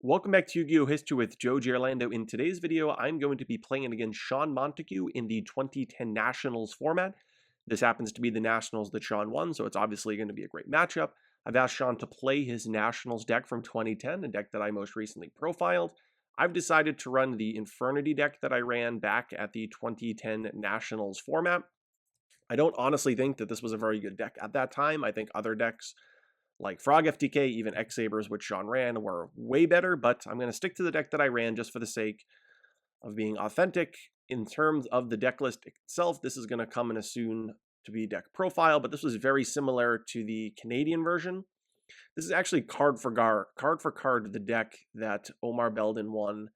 Welcome back to Yu-Gi-Oh! History with Joe Giorlando. In today's video, I'm going to be playing against Sean Montague in the 2010 Nationals format. This happens to be the Nationals that Sean won, so it's obviously going to be a great matchup. I've asked Sean to play his Nationals deck from 2010, a deck that I most recently profiled. I've decided to run the Infernity deck that I ran back at the 2010 Nationals format. I don't honestly think that this was a very good deck at that time. I think other decks like Frog FTK, even X-Sabers, which Sean ran, were way better, but I'm going to stick to the deck that I ran just for the sake of being authentic. In terms of the deck list itself, this is going to come in a soon-to-be deck profile, but this was very similar to the Canadian version. This is actually card for card the deck that Omar Belden won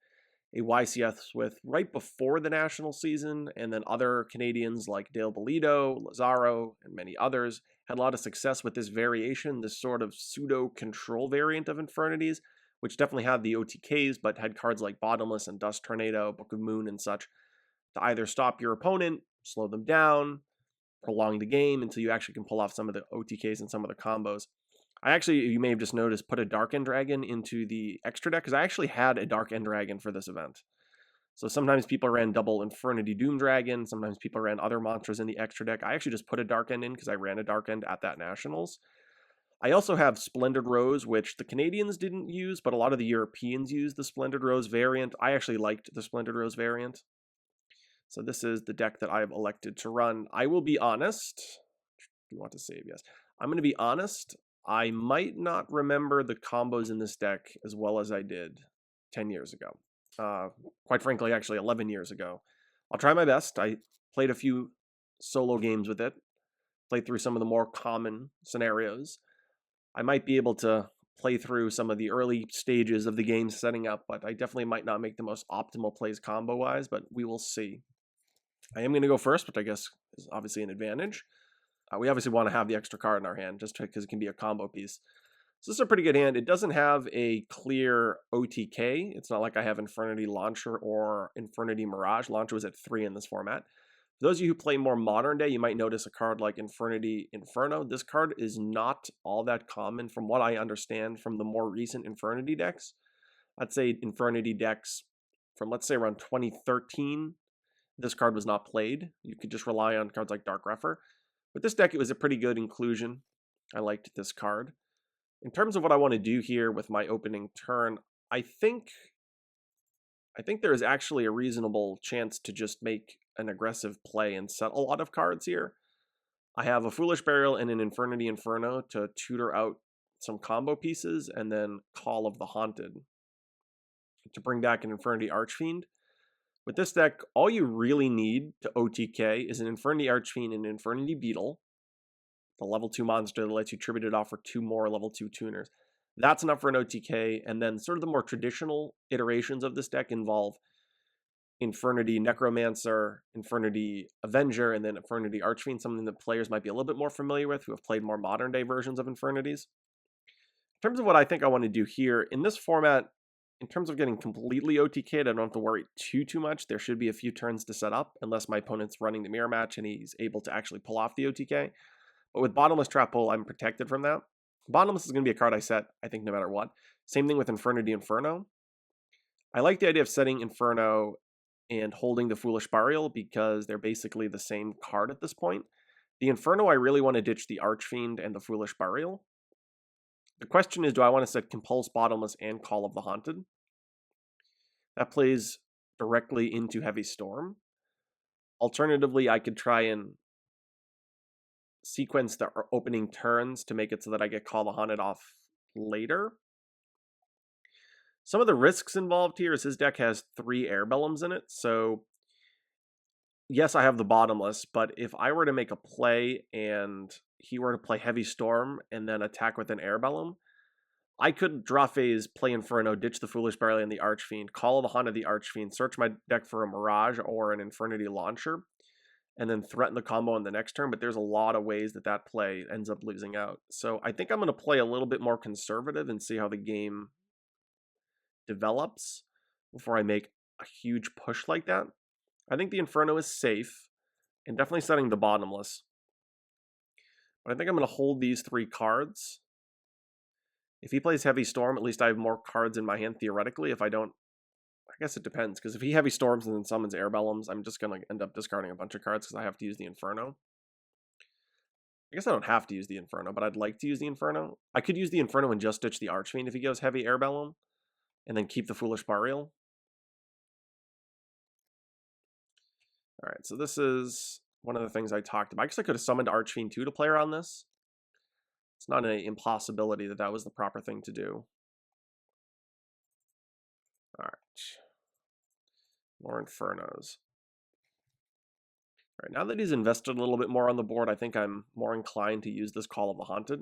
a YCS with right before the national season, and then other Canadians like Dale Bolito, Lazaro, and many others had a lot of success with this variation, this sort of pseudo-control variant of Infernities, which definitely had the OTKs, but had cards like Bottomless and Dust Tornado, Book of Moon, and such to either stop your opponent, slow them down, prolong the game until you actually can pull off some of the OTKs and some of the combos. I actually, you may have just noticed, put a Dark End Dragon into the extra deck because I actually had a Dark End Dragon for this event. So sometimes people ran double Infernity Doom Dragon, sometimes people ran other monsters in the extra deck. I actually just put a Dark End in because I ran a Dark End at that Nationals. I also have Splendid Rose, which the Canadians didn't use, but a lot of the Europeans used the Splendid Rose variant. I actually liked the Splendid Rose variant. So this is the deck that I've elected to run. I will be honest. Do you want to save? Yes. I'm going to be honest. I might not remember the combos in this deck as well as I did 10 years ago. Quite frankly, actually 11 years ago. I'll try my best. I played a few solo games with it, played through some of the more common scenarios. I might be able to play through some of the early stages of the game setting up, but I definitely might not make the most optimal plays combo-wise, but we will see. I am going to go first, which I guess is obviously an advantage. We obviously want to have the extra card in our hand just because it can be a combo piece. So this is a pretty good hand. It doesn't have a clear OTK. It's not like I have Infernity Launcher or Infernity Mirage. Launcher was at 3 in this format. For those of you who play more modern day, you might notice a card like Infernity Inferno. This card is not all that common from what I understand from the more recent Infernity decks. I'd say Infernity decks from, let's say, around 2013, this card was not played. You could just rely on cards like Dark Refer. With this deck, it was a pretty good inclusion. I liked this card. In terms of what I want to do here with my opening turn, I think there is actually a reasonable chance to just make an aggressive play and set a lot of cards here. I have a Foolish Burial and an Infernity Inferno to tutor out some combo pieces, and then Call of the Haunted to bring back an Infernity Archfiend. With this deck, all you really need to OTK is an Infernity Archfiend and an Infernity Beetle, the level 2 monster that lets you tribute it off for 2 more level 2 tuners. That's enough for an OTK, and then sort of the more traditional iterations of this deck involve Infernity Necromancer, Infernity Avenger, and then Infernity Archfiend, something that players might be a little bit more familiar with who have played more modern day versions of Infernities. In terms of what I think I want to do here, in this format, in terms of getting completely OTK'd, I don't have to worry too much. There should be a few turns to set up, unless my opponent's running the mirror match and he's able to actually pull off the OTK. But with Bottomless Trap Hole, I'm protected from that. Bottomless is going to be a card I set, I think, no matter what. Same thing with Infernity Inferno. I like the idea of setting Inferno and holding the Foolish Burial because they're basically the same card at this point. The Inferno, I really want to ditch the Archfiend and the Foolish Burial. The question is, do I want to set Compulse, Bottomless, and Call of the Haunted? That plays directly into Heavy Storm. Alternatively, I could try and sequence the opening turns to make it so that I get Call the Haunted off later. Some of the risks involved here is his deck has 3 Airbellums in it, so yes, I have the Bottomless, but if I were to make a play and he were to play Heavy Storm and then attack with an Airbellum, I could draw phase, play Inferno, ditch the Foolish Burial and the Archfiend, Call the Haunted the Archfiend, search my deck for a Mirage or an Infernity Launcher, and then threaten the combo on the next turn, but there's a lot of ways that that play ends up losing out. So I think I'm going to play a little bit more conservative and see how the game develops before I make a huge push like that. I think the Inferno is safe, and definitely setting the Bottomless. But I think I'm going to hold these 3 cards If he plays Heavy Storm, at least I have more cards in my hand theoretically. If I don't, I guess it depends, because if he Heavy Storms and then summons Air Bellums, I'm just going to end up discarding a bunch of cards because I have to use the Inferno. I guess I don't have to use the Inferno, but I'd like to use the Inferno. I could use the Inferno and just ditch the Archfiend if he goes Heavy Air Bellum, and then keep the Foolish Burial. Alright, so this is one of the things I talked about. I guess I could have summoned Archfiend 2 to play around this. It's not an impossibility that that was the proper thing to do. Alright. More Infernos. Alright, now that he's invested a little bit more on the board, I think I'm more inclined to use this Call of the Haunted.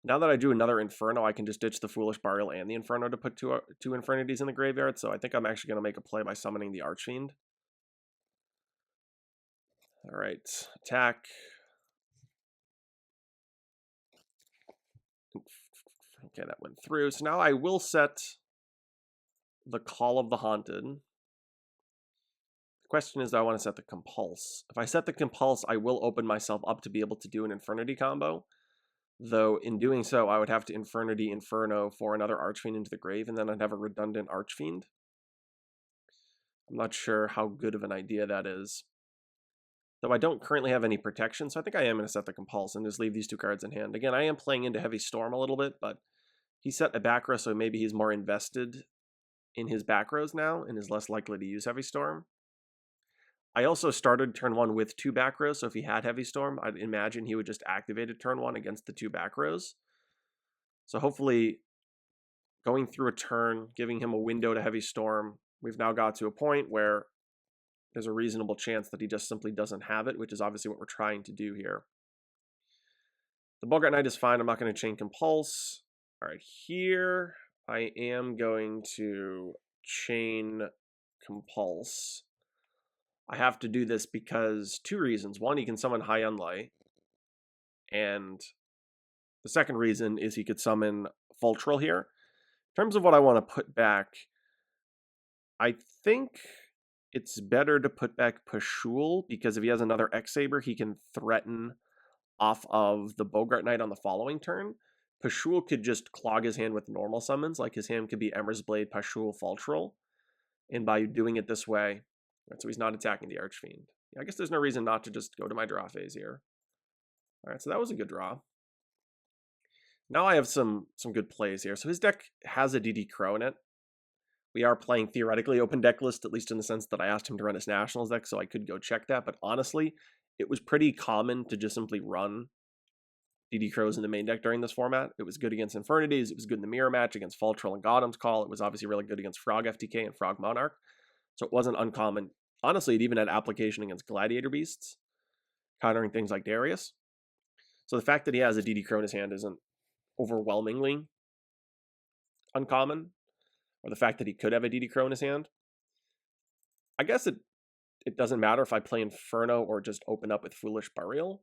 Now that I do another Inferno, I can just ditch the Foolish Burial and the Inferno to put two Infernities in the graveyard, so I think I'm actually going to make a play by summoning the Archfiend. Alright, attack. Okay, that went through. So now I will set the Call of the Haunted. The question is, do I want to set the Compulse? If I set the Compulse, I will open myself up to be able to do an Infernity combo. Though, in doing so, I would have to Infernity Inferno for another Archfiend into the grave, and then I'd have a redundant Archfiend. I'm not sure how good of an idea that is. Though I don't currently have any protection, so I think I am going to set the Compulse and just leave these two cards in hand. Again, I am playing into Heavy Storm a little bit, but he set a back row, so maybe he's more invested in his back rows now and is less likely to use Heavy Storm. I also started turn 1 with 2 back rows, so if he had Heavy Storm, I'd imagine he would just activate it turn 1 against the 2 back rows. So hopefully, going through a turn, giving him a window to Heavy Storm, we've now got to a point where there's a reasonable chance that he just simply doesn't have it, which is obviously what we're trying to do here. The Bogart Knight is fine. I'm not going to chain Compulse. All right, here I am going to chain Compulse. I have to do this because 2 reasons. One, he can summon High Unlight. And the second reason is he could summon Fultrell here. In terms of what I want to put back, I think it's better to put back Pashul, because if he has another X-Saber, he can threaten off of the Bogart Knight on the following turn. Pashul could just clog his hand with normal summons, like his hand could be Emmer's Blade, Pashul, Fultrell. And by doing it this way, so he's not attacking the Archfiend. Yeah, I guess there's no reason not to just go to my draw phase here. Alright, so that was a good draw. Now I have some good plays here. So his deck has a DD Crow in it. We are playing theoretically open deck list, at least in the sense that I asked him to run his Nationals deck, so I could go check that. But honestly, it was pretty common to just simply run DD Crows in the main deck during this format. It was good against Infernities. It was good in the mirror match against Fultrell and Gotham's Call. It was obviously really good against Frog FTK and Frog Monarch. So it wasn't uncommon. Honestly, it even had application against Gladiator Beasts, countering things like Darius. So the fact that he has a DD Crow in his hand isn't overwhelmingly uncommon, or the fact that he could have a DD Crow in his hand. I guess it doesn't matter if I play Inferno or just open up with Foolish Burial.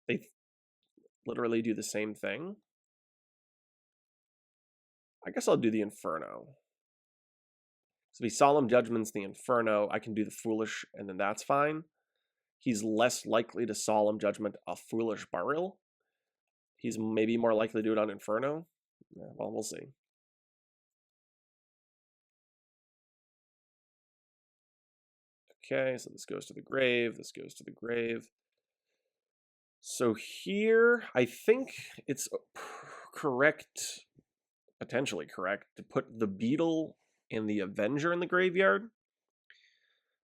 They literally do the same thing. I guess I'll do the Inferno. So if he Solemn Judgments the Inferno, I can do the Foolish, and then that's fine. He's less likely to Solemn Judgment a Foolish Burial. He's maybe more likely to do it on Inferno. Yeah, well, we'll see. Okay, so this goes to the grave, this goes to the grave. So here, I think it's correct, potentially correct, to put the Beetle and the Avenger in the graveyard.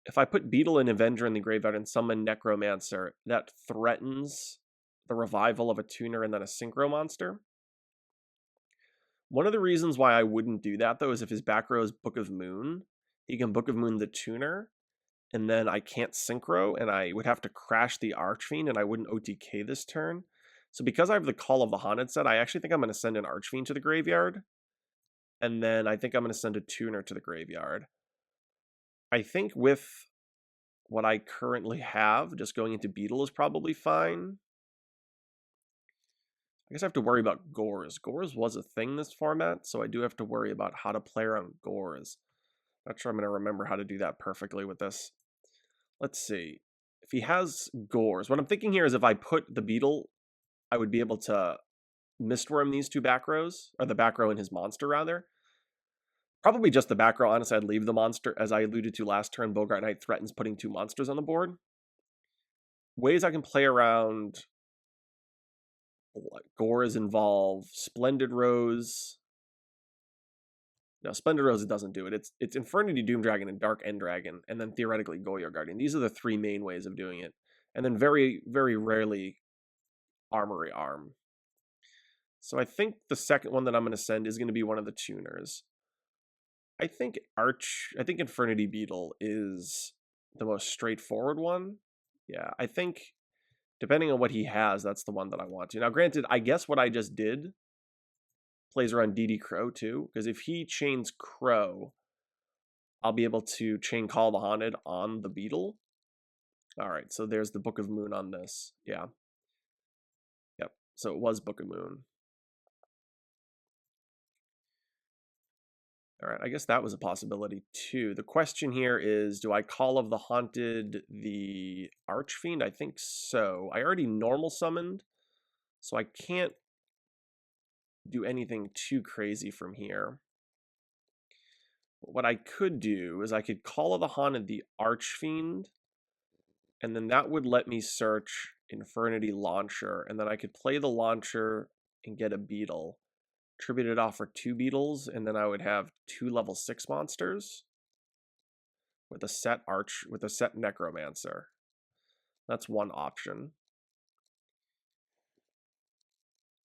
If I put Beetle and Avenger in the graveyard and summon Necromancer, that threatens the revival of a tuner and then a Synchro monster. One of the reasons why I wouldn't do that, though, is if his back row is Book of Moon, he can Book of Moon the tuner, and then I can't Synchro, and I would have to crash the Archfiend, and I wouldn't OTK this turn. So because I have the Call of the Haunted set, I actually think I'm going to send an Archfiend to the graveyard, and then I think I'm going to send a tuner to the graveyard. I think with what I currently have, just going into Beetle is probably fine. I guess I have to worry about Gores. Gores was a thing this format, so I do have to worry about how to play around Gores. Not sure I'm going to remember how to do that perfectly with this. Let's see. If he has Gores, what I'm thinking here is if I put the Beetle, I would be able to Mistworm these two back rows, or the back row and his monster, rather. Probably just the back row, honestly. I'd leave the monster. As I alluded to last turn, Bogart Knight threatens putting 2 monsters on the board. Ways I can play around... Gore is involved. Splendid Rose. No, Splendid Rose, it doesn't do it. It's Infernity, Doom Dragon, and Dark End Dragon, and then theoretically Goyo Guardian. These are the 3 main ways of doing it. And then very, very rarely Armory Arm. So I think the second one that I'm going to send is going to be one of the tuners. I think Infernity Beetle is the most straightforward one. Yeah, I think depending on what he has, that's the one that I want to. Now, granted, I guess what I just did plays around DD Crow too, because if he chains Crow, I'll be able to chain Call the Haunted on the Beetle. All right, so there's the Book of Moon on this. Yeah. Yep, so it was Book of Moon. All right, I guess that was a possibility too. The question here is, do I Call of the Haunted the Archfiend? I think so. I already normal summoned, so I can't do anything too crazy from here. What I could do is I could Call of the Haunted the Archfiend, and then that would let me search Infernity Launcher, and then I could play the Launcher and get a Beetle. Tribute it off for 2 Beetles, and then I would have 2 level 6 monsters with a set Necromancer. That's one option.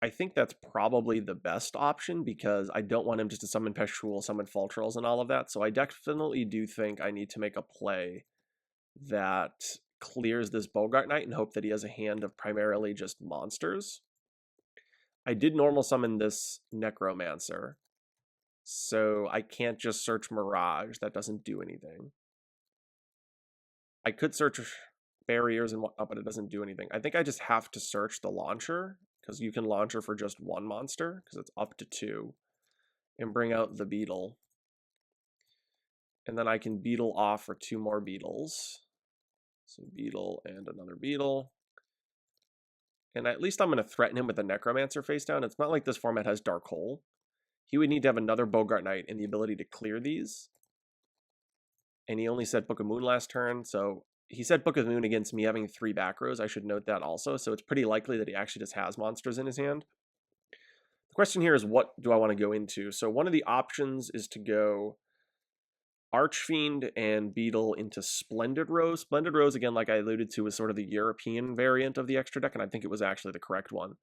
I think that's probably the best option because I don't want him just to summon Peshul, summon Faltrells, and all of that. So I definitely do think I need to make a play that clears this Bogart Knight and hope that he has a hand of primarily just monsters. I did normal summon this Necromancer, so I can't just search Mirage. That doesn't do anything. I could search barriers and whatnot, but it doesn't do anything. I think I just have to search the Launcher, because you can Launcher for just 1 monster, because it's up to 2, and bring out the Beetle. And then I can Beetle off for 2 more Beetles. So Beetle and another Beetle. And at least I'm going to threaten him with the Necromancer face down. It's not like this format has Dark Hole. He would need to have another Bogart Knight and the ability to clear these. And he only said Book of Moon last turn, so he said Book of Moon against me having 3 back rows. I should note that also, so it's pretty likely that he actually just has monsters in his hand. The question here is, what do I want to go into? So one of the options is to go Archfiend and Beetle into Splendid Rose. Splendid Rose, again, like I alluded to, is sort of the European variant of the extra deck, and I think it was actually the correct one.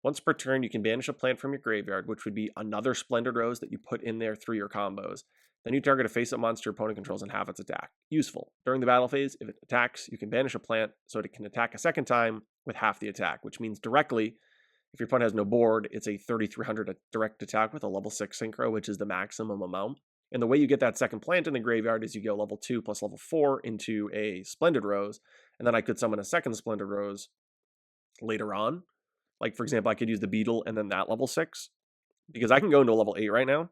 Once per turn, you can banish a plant from your graveyard, which would be another Splendid Rose that you put in there through your combos. Then you target a face-up monster your opponent controls and half its attack. Useful. During the battle phase, if it attacks, you can banish a plant so it can attack a second time with half the attack, which means directly, if your opponent has no board, it's a 3,300 direct attack with a level 6 Synchro, which is the maximum amount. And the way you get that second plant in the graveyard is you go level 2 plus level 4 into a Splendid Rose, and then I could summon a second Splendid Rose later on. Like, for example, I could use the Beetle and then that level 6, because I can go into a level 8 right now.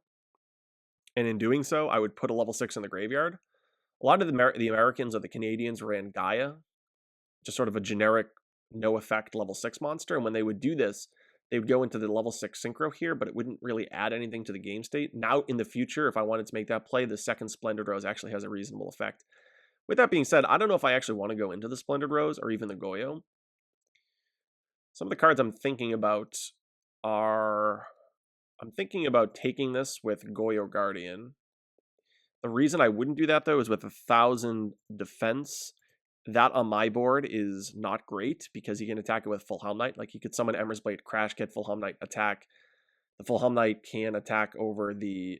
And in doing so, I would put a level 6 in the graveyard. A lot of the Americans or the Canadians ran Gaia, just sort of a generic, no-effect level 6 monster. And when they would do this, they would go into the level 6 Synchro here, but it wouldn't really add anything to the game state. Now, in the future, if I wanted to make that play, the second Splendid Rose actually has a reasonable effect. With that being said, I don't know if I actually want to go into the Splendid Rose or even the Goyo. Some of the cards I'm thinking about are... I'm thinking about taking this with Goyo Guardian. The reason I wouldn't do that, though, is with 1,000 defense. That on my board is not great because he can attack it with Full Helm Knight. Like, he could summon Ember's Blade, Crash, get Full Helm Knight, attack. The Full Helm Knight can attack over the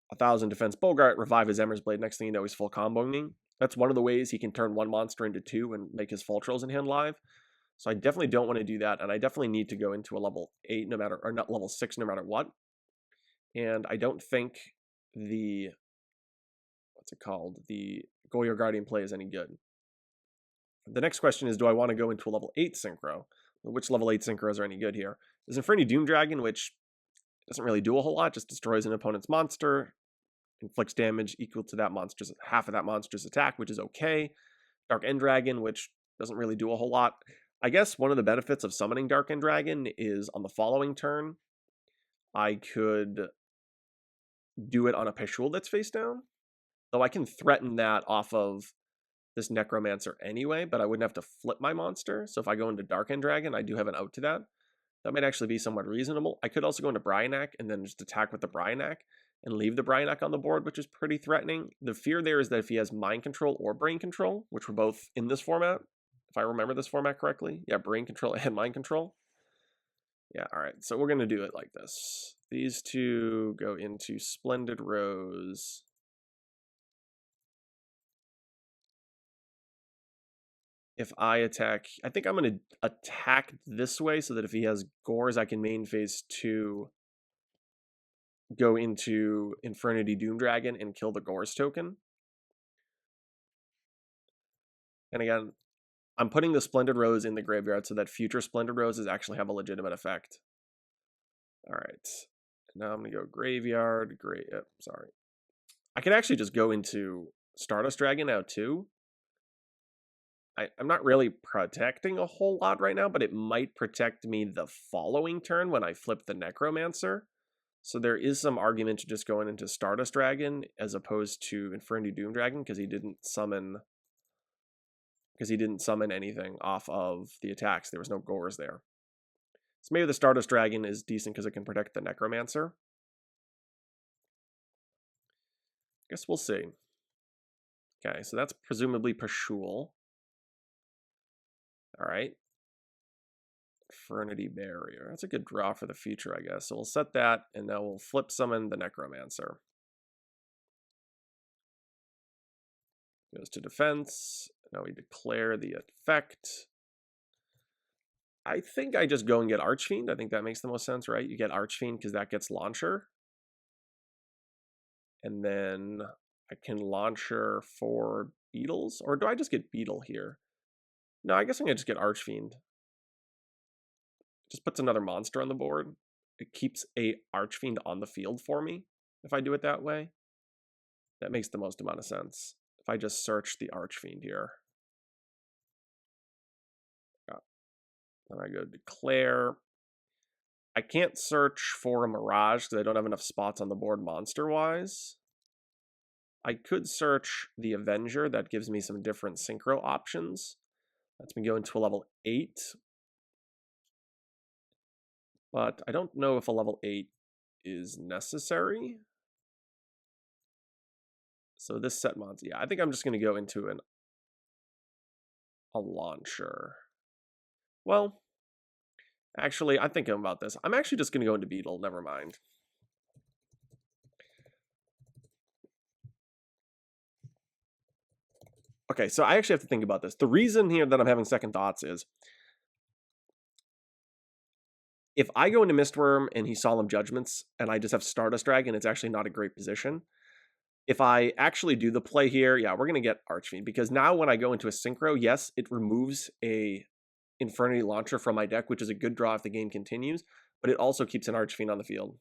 1,000 defense Bogart, revive his Ember's Blade. Next thing you know, he's full comboing. That's one of the ways he can turn 1 monster into 2 and make his Faltrells in hand live. So I definitely don't want to do that, and I definitely need to go into a level 8 or not level 6 no matter what. And I don't think the, the Goyo Guardian play is any good. The next question is, do I want to go into a level 8 Synchro? Which level 8 Synchros are any good here? There's Infernity Doom Dragon, which doesn't really do a whole lot, just destroys an opponent's monster, inflicts damage equal to that monster's, half of that monster's attack, which is okay. Dark End Dragon, which doesn't really do a whole lot. I guess one of the benefits of summoning Dark-End Dragon is on the following turn, I could do it on a Peshul that's face down. Though I can threaten that off of this Necromancer anyway, but I wouldn't have to flip my monster. So if I go into Dark-End Dragon, I do have an out to that. That might actually be somewhat reasonable. I could also go into Bryanak and then just attack with the Bryanak and leave the Bryanak on the board, which is pretty threatening. The fear there is that if he has Mind Control or Brain Control, which were both in this format, if I remember this format correctly. Yeah, Brain Control and Mind Control. Yeah, all right. So we're going to do it like this. These two go into Splendid Rose. If I attack, I think I'm going to attack this way so that if he has Gores, I can main phase 2, go into Infernity Doom Dragon and kill the Gores token. And again, I'm putting the Splendid Rose in the graveyard so that future Splendid Roses actually have a legitimate effect. All right. Now I'm going to go graveyard. Sorry. I could actually just go into Stardust Dragon now too. I'm not really protecting a whole lot right now, but it might protect me the following turn when I flip the Necromancer. So there is some argument to just going into Stardust Dragon as opposed to Infernity Doom Dragon because he didn't summon anything off of the attacks. There was no Gores there. So maybe the Stardust Dragon is decent because it can protect the Necromancer. Guess we'll see. Okay, so that's presumably Peshul. All right. Infernity Barrier. That's a good draw for the future, I guess. So we'll set that, and now we'll flip summon the Necromancer. Goes to defense. Now we declare the effect. I think I just go and get Archfiend. I think that makes the most sense, right? You get Archfiend because that gets Launcher. And then I can Launcher for Beetles. Or do I just get Beetle here? No, I guess I'm going to just get Archfiend. Just puts another monster on the board. It keeps a Archfiend on the field for me if I do it that way. That makes the most amount of sense. If I just search the Archfiend here. Then I go declare. I can't search for a Mirage because I don't have enough spots on the board monster-wise. I could search the Avenger. That gives me some different Synchro options. Lets me go into a level 8. But I don't know if a level 8 is necessary. So this set mods, yeah, I think I'm just going to go into a Launcher. Well, actually, I'm thinking about this. I'm actually just going to go into Beetle. Never mind. Okay, so I actually have to think about this. The reason here that I'm having second thoughts is if I go into Mistworm and he Solemn Judgments and I just have Stardust Dragon, it's actually not a great position. If I actually do the play here, yeah, we're going to get Archfiend because now when I go into a Synchro, yes, it removes a Infernity Launcher from my deck, which is a good draw if the game continues, but it also keeps an Archfiend on the field.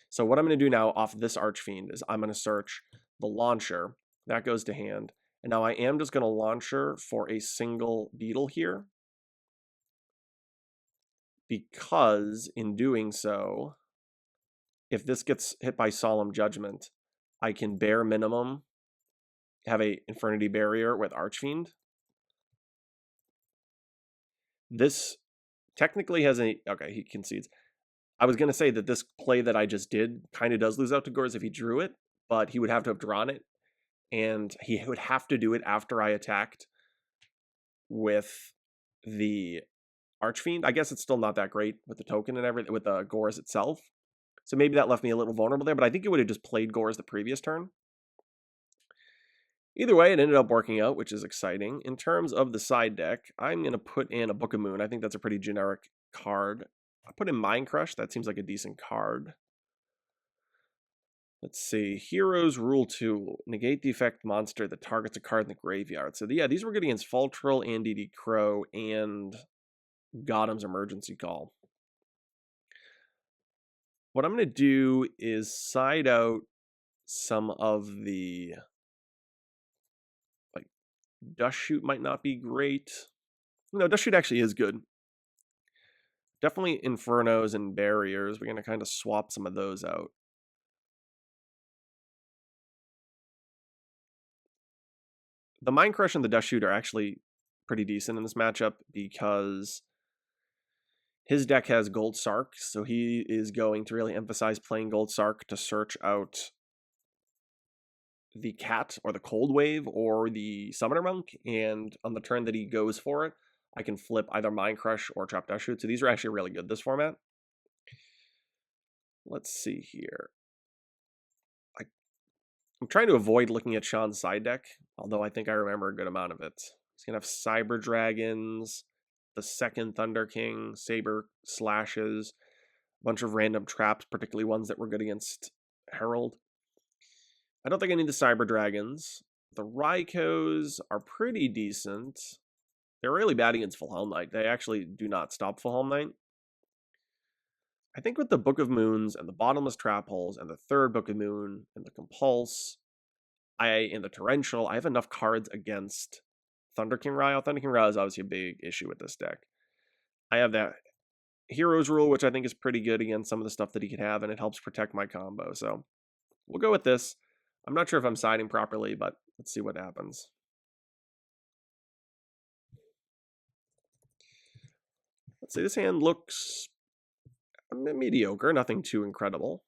So what I'm going to do now off this Archfiend is I'm going to search the Launcher. That goes to hand. And now I am just going to Launcher for a single Beetle here. Because in doing so, if this gets hit by Solemn Judgment, I can bare minimum have a Infernity Barrier with Archfiend. This technically has a... Okay, he concedes. I was going to say that this play that I just did kind of does lose out to Gores if he drew it, but he would have to have drawn it, and he would have to do it after I attacked with the Archfiend. I guess it's still not that great with the token and everything, with the Gores itself. So maybe that left me a little vulnerable there, but I think it would have just played Gores the previous turn. Either way, it ended up working out, which is exciting. In terms of the side deck, I'm going to put in a Book of Moon. I think that's a pretty generic card. I put in Mind Crush. That seems like a decent card. Let's see. Heroes Rule 2. Negate the effect monster that targets a card in the graveyard. So yeah, these were good against Faltrell and DD Crow and Gotham's Emergency Call. What I'm going to do is side out some of the Dust Shoot might not be great. No, Dust Shoot actually is good. Definitely Infernos and Barriers. We're going to kind of swap some of those out. The Mind Crush and the Dust Shoot are actually pretty decent in this matchup because his deck has Gold Sark, so he is going to really emphasize playing Gold Sark to search out the Cat or the Cold Wave or the Summoner Monk, and on the turn that he goes for it, I can flip either Mind Crush or Trap Dust Shoot, so these are actually really good this format. Let's see here. I'm trying to avoid looking at Sean's side deck, although I think I remember a good amount of it. He's going to have Cyber Dragons, the second Thunder King, Saber Slashes, a bunch of random traps, particularly ones that were good against Herald. I don't think I need the Cyber Dragons. The Raikos are pretty decent. They're really bad against Full Helm Knight. They actually do not stop Full Helm Knight. I think with the Book of Moons and the Bottomless Trap Holes and the third Book of Moon and the Compulse, in the Torrential, I have enough cards against Thunder King Ryle. Thunder King Ryle is obviously a big issue with this deck. I have that Heroes Rule, which I think is pretty good against some of the stuff that he could have, and it helps protect my combo. So we'll go with this. I'm not sure if I'm siding properly, but let's see what happens. Let's see, this hand looks mediocre, nothing too incredible.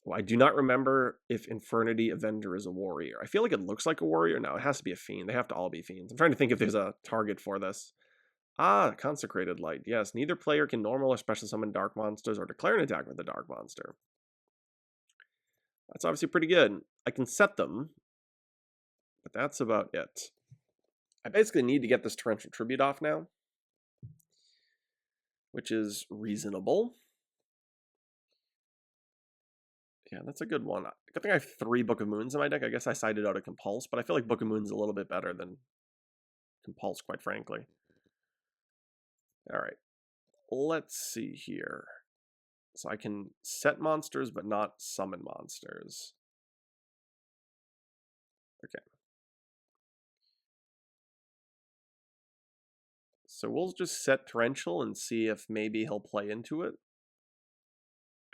Well, I do not remember if Infernity Avenger is a warrior. I feel like it looks like a warrior. No, it has to be a fiend. They have to all be fiends. I'm trying to think if there's a target for this. Ah, Consecrated Light. Yes, neither player can normal or special summon dark monsters or declare an attack with a dark monster. That's obviously pretty good. I can set them, but that's about it. I basically need to get this Torrential Tribute off now, which is reasonable. Yeah, that's a good one. I think I have 3 Book of Moons in my deck. I guess I sided out a Compulse, but I feel like Book of Moons is a little bit better than Compulse, quite frankly. All right, let's see here. So I can set monsters, but not summon monsters. Okay. So we'll just set Torrential and see if maybe he'll play into it.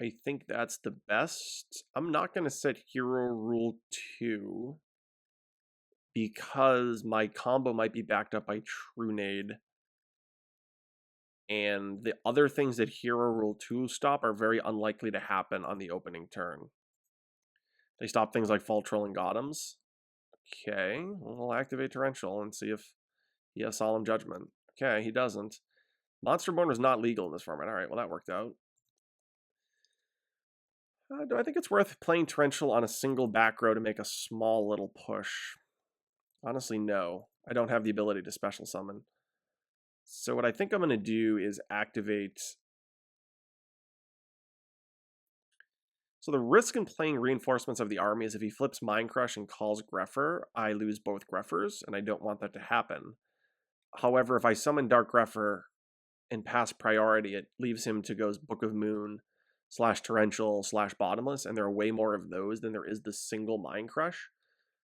I think that's the best. I'm not going to set Hero Rule 2 because my combo might be backed up by Trunade. And the other things that Hero Rule 2 stop are very unlikely to happen on the opening turn. They stop things like Fall Troll and Gothams. Okay, we'll activate Torrential and see if he has Solemn Judgment. Okay, he doesn't. Monsterborn was not legal in this format. All right, well, that worked out. Do I think it's worth playing Torrential on a single back row to make a small little push? Honestly, no. I don't have the ability to special summon. So what I think I'm going to do is activate... So the risk in playing Reinforcements of the Army is if he flips Mind Crush and calls Greffer, I lose both Greffers, and I don't want that to happen. However, if I summon Dark Greffer and pass priority, it leaves him to go Book of Moon / Torrential / Bottomless, and there are way more of those than there is the single Mind Crush.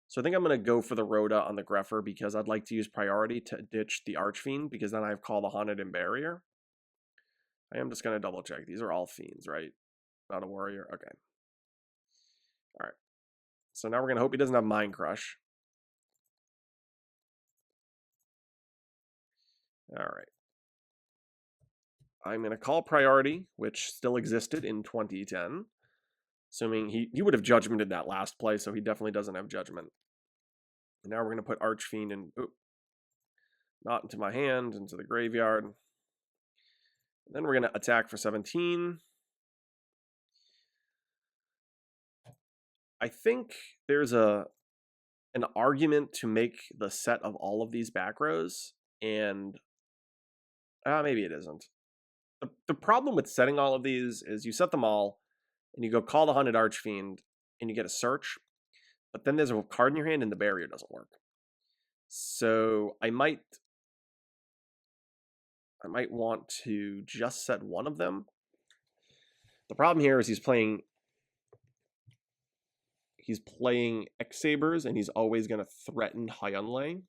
So I think I'm going to go for the Rhoda on the Greffer because I'd like to use priority to ditch the Archfiend because then I have Call the Haunted and Barrier. I am just going to double check. These are all Fiends, right? Not a warrior? Okay. Alright. So now we're going to hope he doesn't have Mind Crush. Alright. I'm going to call priority, which still existed in 2010. Assuming he would have judgmented that last play, so he definitely doesn't have judgment. And now we're going to put Archfiend in, not into my hand, into the graveyard. And then we're going to attack for 17. I think there's an argument to make the set of all of these back rows, and maybe it isn't. The problem with setting all of these is you set them all, and you go Call the Haunted Archfiend, and you get a search, but then there's a card in your hand and the barrier doesn't work. So I might want to just set one of them. The problem here is he's playing X-Sabers, and he's always going to threaten High Unlay.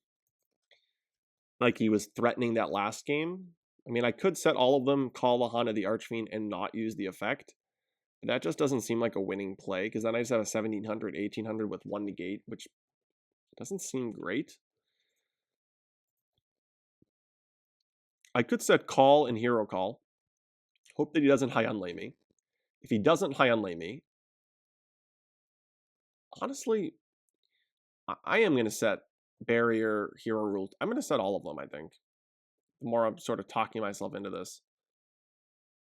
like he was threatening that last game. I mean, I could set all of them, call the Hana the Archfiend, and not use the effect. But that just doesn't seem like a winning play, because then I just have a 1700, 1800 with one negate, which doesn't seem great. I could set call and hero call. Hope that he doesn't high unlay me. If he doesn't high unlay me, honestly, I am going to set barrier, hero rule. I'm going to set all of them, I think. The more I'm sort of talking myself into this.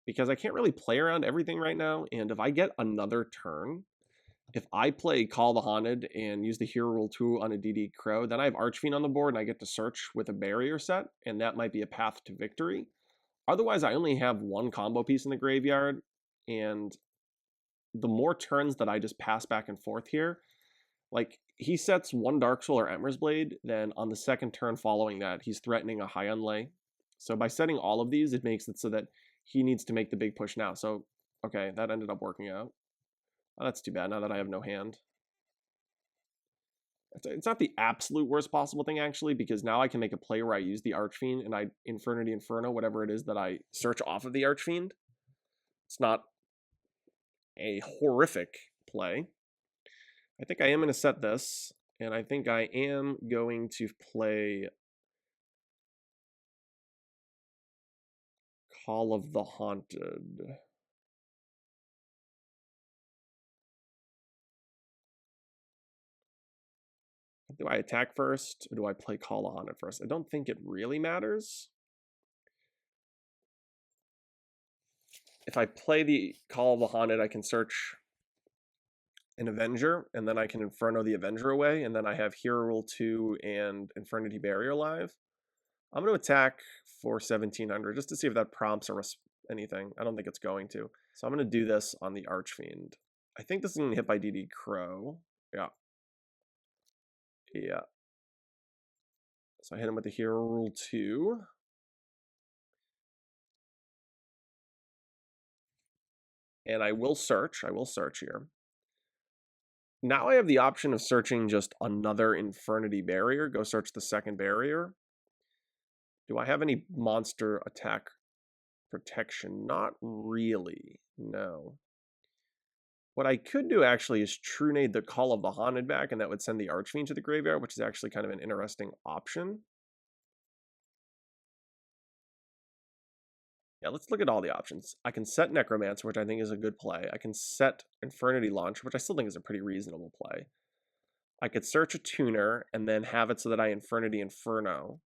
Because I can't really play around everything right now, and if I get another turn, if I play Call the Haunted and use the Hero Rule 2 on a DD Crow, then I have Archfiend on the board and I get to search with a barrier set, and that might be a path to victory. Otherwise, I only have one combo piece in the graveyard, and the more turns that I just pass back and forth here, like, he sets one Dark Soul or Emmer's Blade, then on the second turn following that, he's threatening a high unlay. So by setting all of these, it makes it so that he needs to make the big push now. So, okay, that ended up working out. Oh, that's too bad, now that I have no hand. It's not the absolute worst possible thing, actually, because now I can make a play where I use the Archfiend and I Infernity Inferno, whatever it is that I search off of the Archfiend. It's not a horrific play. I think I am going to set this, and I think I am going to play Call of the Haunted. Do I attack first, or do I play Call of the Haunted first? I don't think it really matters. If I play the Call of the Haunted, I can search an Avenger, and then I can Inferno the Avenger away, and then I have Hero Rule 2 and Infernity Barrier live. I'm going to attack for 1700 just to see if that prompts anything. I don't think it's going to. So I'm going to do this on the Archfiend. I think this is going to hit by DD Crow. Yeah. Yeah. So I hit him with the Hero Rule 2. And I will search. I will search here. Now I have the option of searching just another Infernity Barrier. Go search the second barrier. Do I have any monster attack protection? Not really. No. What I could do actually is Trunade the Call of the Haunted back, and that would send the Archfiend to the graveyard, which is actually kind of an interesting option. Yeah, let's look at all the options. I can set Necromancer, which I think is a good play. I can set Infernity Launch, which I still think is a pretty reasonable play. I could search a tuner and then have it so that I Infernity Inferno.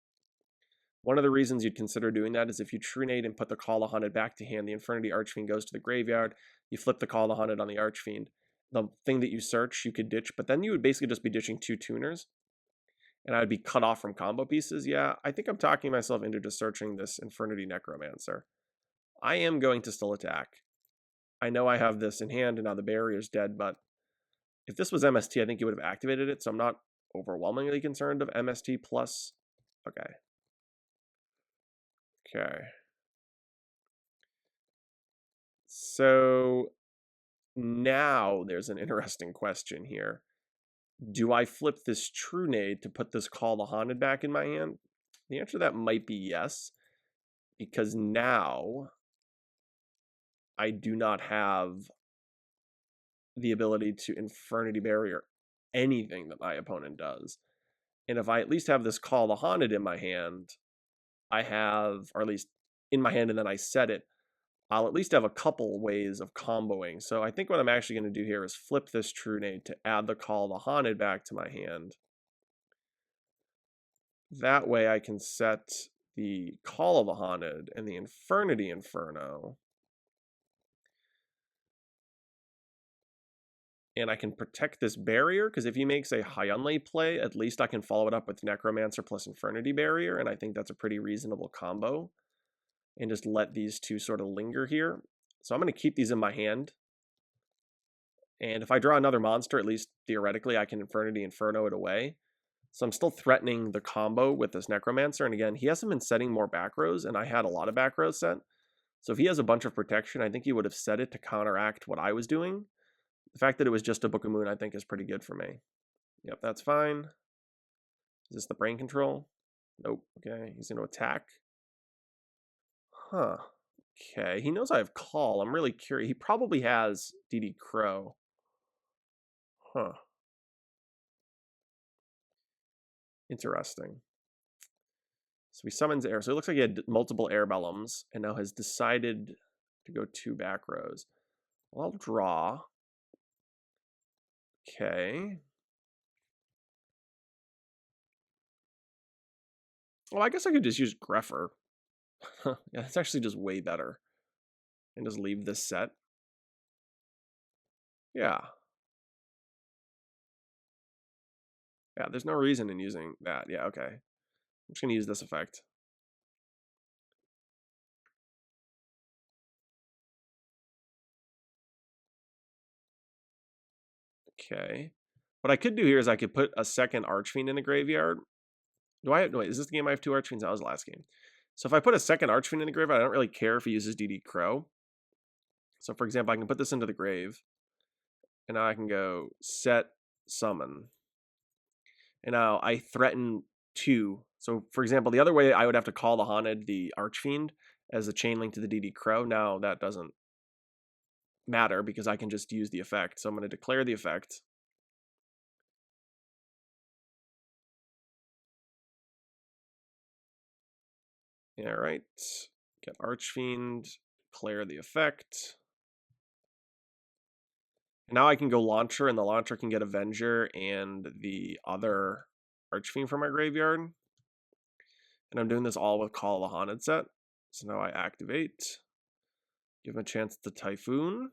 One of the reasons you'd consider doing that is if you Trunade and put the Call of the Haunted back to hand, the Infernity Archfiend goes to the graveyard, you flip the Call of the Haunted on the Archfiend. The thing that you search, you could ditch, but then you would basically just be ditching two tuners, and I'd be cut off from combo pieces. Yeah, I think I'm talking myself into just searching this Infernity Necromancer. I am going to still attack. I know I have this in hand, and now the barrier's dead, but if this was MST, I think you would have activated it, so I'm not overwhelmingly concerned of MST plus. Okay. Okay. So now there's an interesting question here. Do I flip this Trunade to put this Call the Haunted back in my hand? The answer to that might be yes, because now I do not have the ability to Infernity Barrier anything that my opponent does. And if I at least have this Call the Haunted in my hand, I have, or at least in my hand, and then I set it, I'll at least have a couple ways of comboing. So I think what I'm actually going to do here is flip this Trunade to add the Call the Haunted back to my hand. That way I can set the Call of the Haunted and the Infernity Inferno. And I can protect this barrier, because if he makes a high unlay play, at least I can follow it up with Necromancer plus Infernity Barrier, and I think that's a pretty reasonable combo. And just let these two sort of linger here. So I'm going to keep these in my hand. And if I draw another monster, at least theoretically, I can Infernity Inferno it away. So I'm still threatening the combo with this Necromancer. And again, he hasn't been setting more back rows, and I had a lot of back rows set. So if he has a bunch of protection, I think he would have set it to counteract what I was doing. The fact that it was just a Book of Moon, I think, is pretty good for me. Yep, that's fine. Is this the brain control? Nope. Okay, he's going to attack. Huh. Okay, he knows I have call. I'm really curious. He probably has DD Crow. Huh. Interesting. So he summons air. So it looks like he had multiple air bellums and now has decided to go 2 back rows. Well, I'll draw. Okay. Well, I guess I could just use Greffer. Yeah, that's actually just way better. And just leave this set. Yeah. Yeah, there's no reason in using that. Yeah, okay. I'm just going to use this effect. Okay. What I could do here is I could put a second Archfiend in the graveyard. Do I have, wait, is this the game I have 2 Archfiends? That was the last game. So if I put a second Archfiend in the graveyard, I don't really care if he uses DD Crow. So for example, I can put this into the grave. And now I can go set summon. And now I threaten 2. So for example, the other way I would have to call the Haunted, the Archfiend, as a chain link to the DD Crow. Now that doesn't matter because I can just use the effect. So I'm going to declare the effect. All right, get Archfiend, declare the effect. Now I can go Launcher, and the Launcher can get Avenger and the other Archfiend from my graveyard. And I'm doing this all with Call of the Haunted set. So now I activate, give him a chance to Typhoon.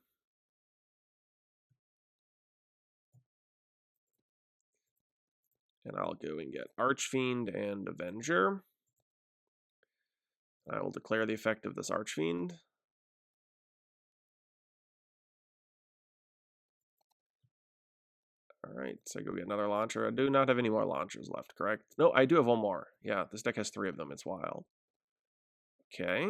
And I'll go and get Archfiend and Avenger. I will declare the effect of this Archfiend. All right, so I go get another launcher. I do not have any more launchers left, correct? No, I do have one more. Yeah, this deck has 3 of them. It's wild. Okay.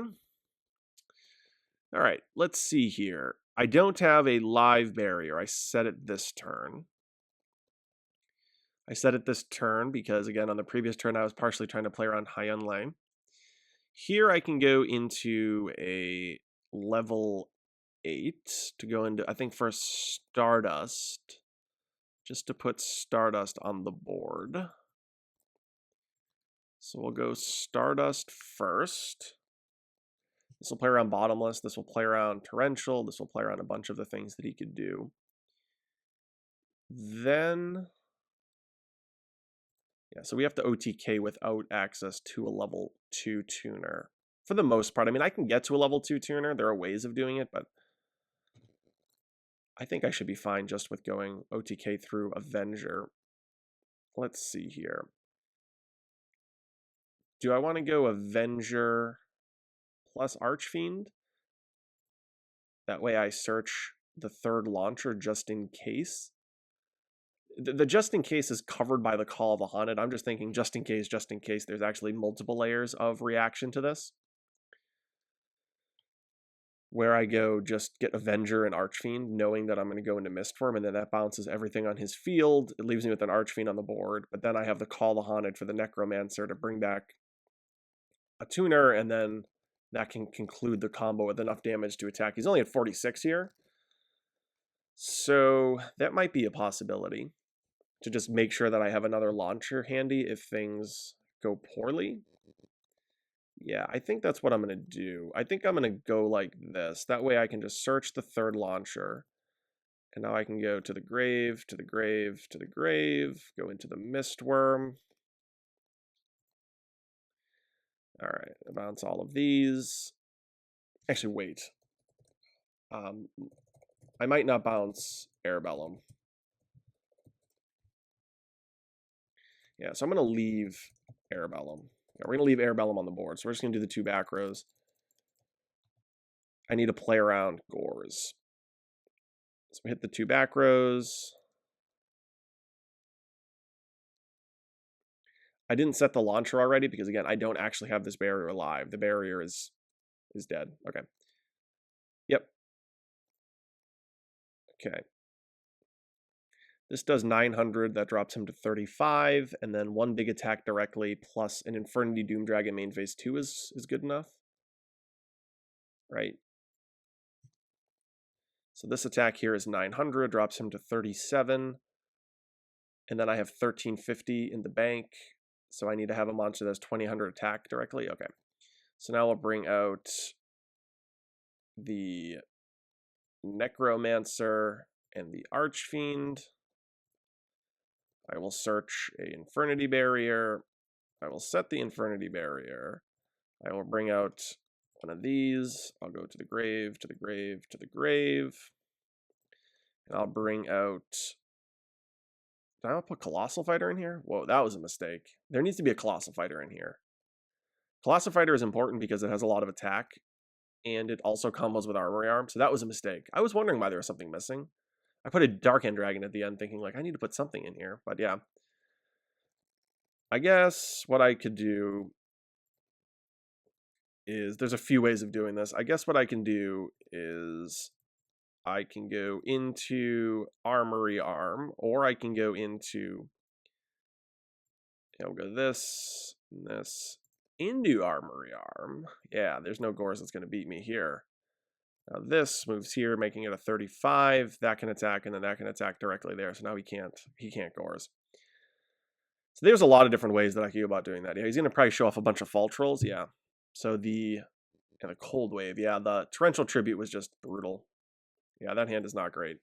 All right, let's see here. I don't have a live barrier. I set it this turn. I set it this turn because, again, on the previous turn, I was partially trying to play around high unlay. Here I can go into a level 8 to go into, I think, for Stardust, just to put Stardust on the board. So we'll go Stardust first. This will play around Bottomless. This will play around Torrential. This will play around a bunch of the things that he could do. Then, yeah, so we have to OTK without access to a level 2 tuner. For the most part, I mean, I can get to a level 2 tuner. There are ways of doing it, but I think I should be fine just with going OTK through Avenger. Let's see here. Do I want to go Avenger plus Archfiend? That way I search the 3rd launcher just in case. The just in case is covered by the Call of the Haunted. I'm just thinking just in case, there's actually multiple layers of reaction to this. Where I go just get Avenger and Archfiend, knowing that I'm going to go into Mistform, and then that bounces everything on his field. It leaves me with an Archfiend on the board, but then I have the Call of the Haunted for the Necromancer to bring back a tuner, and then that can conclude the combo with enough damage to attack. He's only at 46 here. So that might be a possibility, to just make sure that I have another launcher handy if things go poorly. Yeah, I think that's what I'm going to do. I think I'm going to go like this. That way I can just search the 3rd launcher. And now I can go to the grave, to the grave, to the grave, go into the Mistworm. All right, bounce all of these. Actually, wait. I might not bounce Airbellum. Yeah, so I'm going to leave Airbellum. Yeah, we're going to leave Airbellum on the board. So we're just going to do the 2 back rows. I need to play around Gores. So we hit the 2 back rows. I didn't set the launcher already because, again, I don't actually have this barrier alive. The barrier is dead. Okay. Yep. Okay. This does 900, that drops him to 35, and then one big attack directly plus an Infernity Doom Dragon main phase 2 is good enough, right? So this attack here is 900, drops him to 37, and then I have 1350 in the bank, so I need to have a monster that's 2000 attack directly. Okay, so now we'll bring out the Necromancer and the Archfiend. I will search a Infernity Barrier. I will set the Infernity Barrier. I will bring out one of these. I'll go to the grave, to the grave, to the grave. And I'll bring out... Did I put Colossal Fighter in here? Whoa, that was a mistake. There needs to be a Colossal Fighter in here. Colossal Fighter is important because it has a lot of attack, and it also combos with Armory Arm, so that was a mistake. I was wondering why there was something missing. I put a Dark Hand Dragon at the end thinking, like, I need to put something in here, but yeah. I guess what I could do is, there's a few ways of doing this. I guess what I can do is I can go into Armory Arm, or I can go into, we'll go this, and this, into Armory Arm. Yeah, there's no Gores that's going to beat me here. Now this moves here, making it a 35. That can attack, and then that can attack directly there. So now he can't Gores. So there's a lot of different ways that I could go about doing that. Yeah, he's going to probably show off a bunch of Fall Trolls. Yeah. So the Cold Wave. Yeah, the Torrential Tribute was just brutal. Yeah, that hand is not great.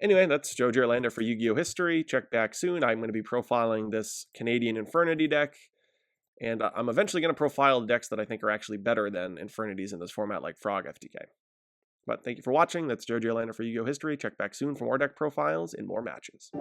Anyway, that's Joe Giorlando for Yu-Gi-Oh! History. Check back soon. I'm going to be profiling this Canadian Infernity deck. And I'm eventually going to profile decks that I think are actually better than Infernities in this format, like Frog FTK. But thank you for watching. That's Joe Giorlando for Yu-Gi-Oh! History. Check back soon for more deck profiles and more matches.